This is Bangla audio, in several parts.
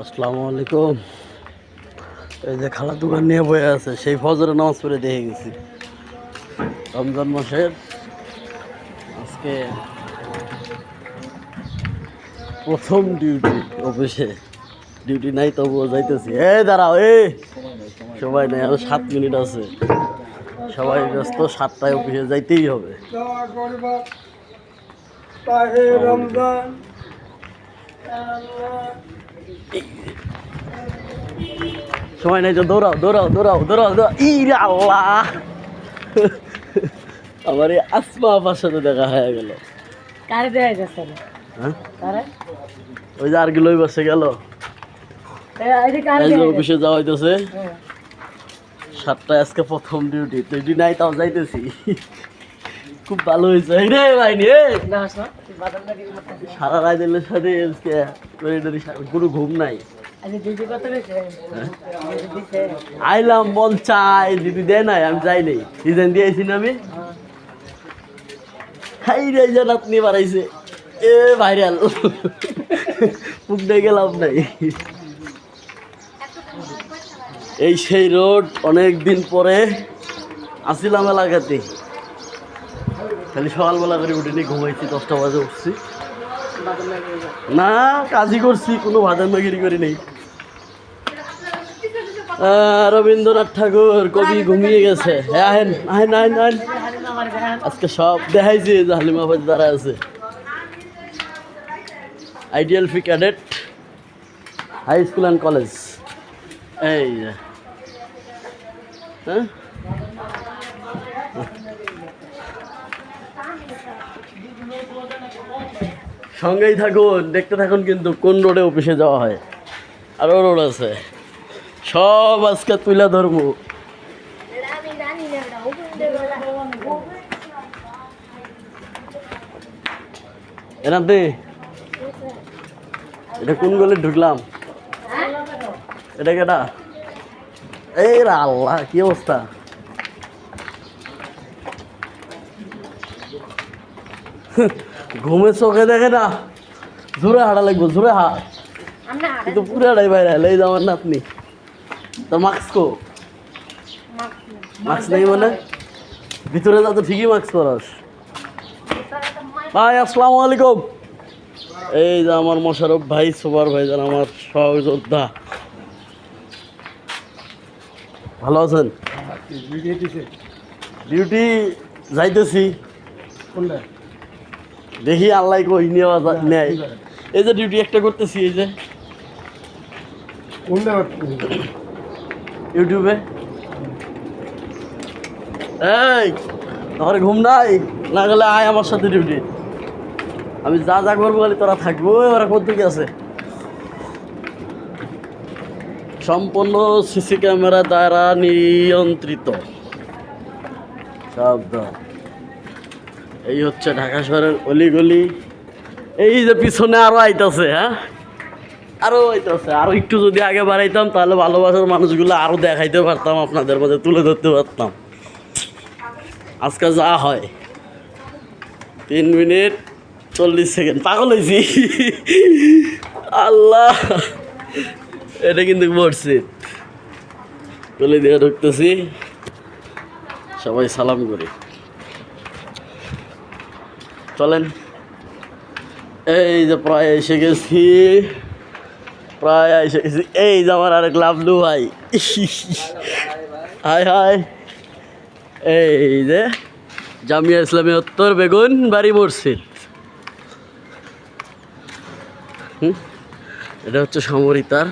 আসসালামু আলাইকুম। এই যে খালা দোকান নিয়ে বয়ে আছে, সেই ফজরের নামাজ পড়ে দেখে গেছি। রমজান মাসের আজকে প্রথম ডিউটি অফিসে। ডিউটি নাই তবুও যাইতেছি। দাঁড়াও, সবাই নাই, আরো 7 মিনিট আছে। সবাই ব্যস্ত, 7টায় অফিসে যাইতেই হবে। সময় নাই তো, দৌড়াও দৌড়াও দৌড়াও দৌড়াও দৌড়াও। ইরে আল্লাহ, আমার এই আসমা আপার সাথে দেখা হয়ে গেল। হ্যাঁ, ওই যে আর গেল বাসে গেল। অফিসে যাওয়া হইতেছে 7টায়, আজকে প্রথম ডিউটি। ডিউটি নাই তাও যাইতেছি। খুব ভালো হয়েছে রে ভাইনি। সারা রাত দিনের সাথে কোনো ঘুম নাই। আইলাম, মন চাই দিদি দেয় নাই, আমি যাই নাই। ডিজাইন দিয়েছি না আমি। খাই রে আপনি বাড়াইছে ভাইরাল। মুখ দিয়ে গেলাম নাই। এই সেই রোড, অনেক দিন পরে আসিলাম এলাকাতে। খালি সকালবেলা করে উঠে ঘুমাইছি, 10টা বাজে উঠছি। না, কাজই করছি, কোনো ভাদামাগিরি করি নেই। রবীন্দ্রনাথ ঠাকুর কবি ঘুমিয়ে গেছে। আজকে সব দেখাইছি যে হালিমা ভাই দ্বারা আছে। আইডিয়াল ফি cadet high school and college. এই হ্যাঁ, সঙ্গেই থাকুন, দেখতে থাকুন কিন্তু কোন রোডে অফিসে যাওয়া হয়। আরও রোড আছে, সব আজকে তুলে ধরবো। এনাতে এটা কোন গলে ঢুকলাম? এটা কেটা? এই আল্লাহ, কি অবস্থা! ঘুমে চোখে দেখে না, জোরে হাঁটা লাগবো, জোরে হাঁট। কিন্তু পুরাটাই বাইরে এই যে আমার নাতনি। তো মাস্ক মাস্ক নেই মানে? ভিতরে যা তো ঠিকই মাস্ক পরাস। ভাই আসসালামু আলাইকুম। এই যে আমার মোশারফ ভাই, সুপারভাইজার, আমার সহযোদ্ধা। ভালো আছেন? ডিউটি যাইতেছি। দেখি আল্লাহ কই নেওয়া নেয়। এই যে ডিউটি একটা করতেছি, এই যে ইউটিউবে। এই তোমার ঘুম নাই? না গেলে আয় আমার সাথে ডিউটি। আমি যা যা করবো বলে তোরা থাকবো। ওরা কতটুকু আছে? সম্পূর্ণ সিসি ক্যামেরা দ্বারা নিয়ন্ত্রিত। সাবধান। এই হচ্ছে ঢাকা শহরের অলিগলি। এই যে পিছনে আরো আইতাছে। হ্যাঁ, আরো আইতাছে। আরো একটু যদি আগে বাড়াইতাম তাহলে ভালোবাসার মানুষগুলো আরো দেখাইতে পারতাম, আপনাদের মধ্যে তুলে ধরতে পারতাম। আজকে যা হয় 3 মিনিট 40 সেকেন্ড। পাগল হয়েছি। আল্লাহ, এটা কিন্তু মসজিদ। গলি দিয়ে ঢুকতেছি, সবাই সালাম করি। চলেন। এই যে প্রায় এসে গেছি, প্রায় এসে গেছি। এই যে আমার আরেক লাভলু ভাই। High high. এই যে জামিয়া ইসলামী উত্তর বেগুন বাড়ি মসজিদ। এটা হচ্ছে সমরিতার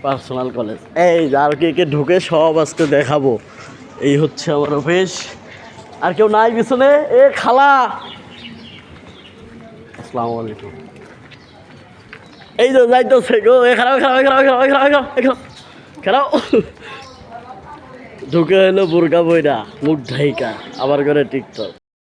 পার্সোনাল কলেজ। এই আর কে ঢুকে সব আজকে দেখাবো। এই হচ্ছে আমার অফিস। আর কেউ নাই পিছনে? এ খালা, আসসালামু আলাইকুম। এই তো যাইতেছে গো। খারাপ খারাপ খারাপ খারাপ খারাপ খারাপ খারাপ। ঢুকে হলো বোরকা বইরা, মুখ ঢাইকা, আবার করে টিকটক।